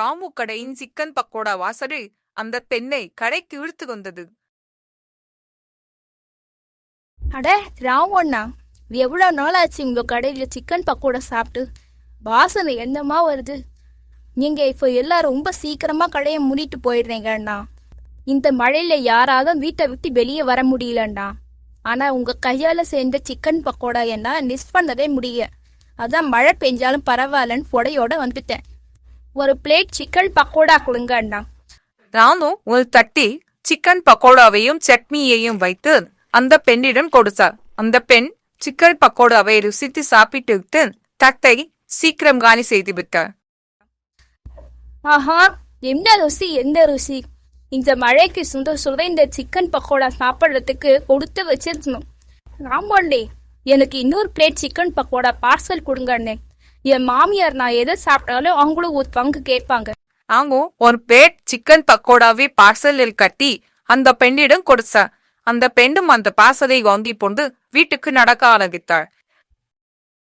ராமு கடையின் சிக்கன் பக்கோடா வாசனை அந்த பெண்ணை கடைக்கு இழுத்து வந்தது. அட ராமண்ணா, எவ்வளவு நாள் ஆச்சு உங்க கடையில சிக்கன் பக்கோடா சாப்பிட்டு? வாசனை என்னமா வருது. நீங்க இப்போ எல்லாரும் ரொம்ப சீக்கிரமா கடையை மூடிட்டு போயிடுறீங்க அண்ணா. இந்த மழையில யாராவது வீட்டை விட்டு வெளியே வர முடியலண்ணா. ஆனா உங்க கையால சேர்ந்த சிக்கன் பக்கோடா என்ன மிஸ் பண்ணதே முடிய. அதான் மழை பெஞ்சாலும் பரவாயில்லன்னு பொடையோட வந்துட்டேன். ஒரு பிளேட் சிக்கன் பக்கோடா கொடுங்க அண்ணா. ராமு ஒரு தட்டி சிக்கன் பக்கோடாவையும் சட்னியையும் வைத்து அந்த பெண்ணிடம் கொடுத்தார். அந்த பெண் சிக்கன் பக்கோடாவை ருசித்து சாப்பிட்டு விட்டு தட்டை சீக்கிரம் காலி செய்து விட்டார். ஆஹா, என்ன ருசி, எந்த ருசி! இந்த மழைக்கு சுட சுட இந்த சிக்கன் பக்கோடா சாப்பிட்றதுக்கு கொடுத்து வச்சிருக்கணும். ராமோண்டே, எனக்கு இன்னொரு பிளேட் சிக்கன் பக்கோடா பார்சல் கொடுங்க அண்ணே. என் மாமியார் நான் எதை சாப்பிட்டாலும் அவங்களும் ஒரு பங்கு கேட்பாங்க. அவங்க ஒரு பிளேட் சிக்கன் பக்கோடாவை பார்சலில் கட்டி அந்த பெண்ணிடம் கொடுத்தார். அந்த பெண்ணும் அந்த பார்சலை வாங்கி கொண்டு வீட்டுக்கு நடக்க ஆரம்பித்தார்.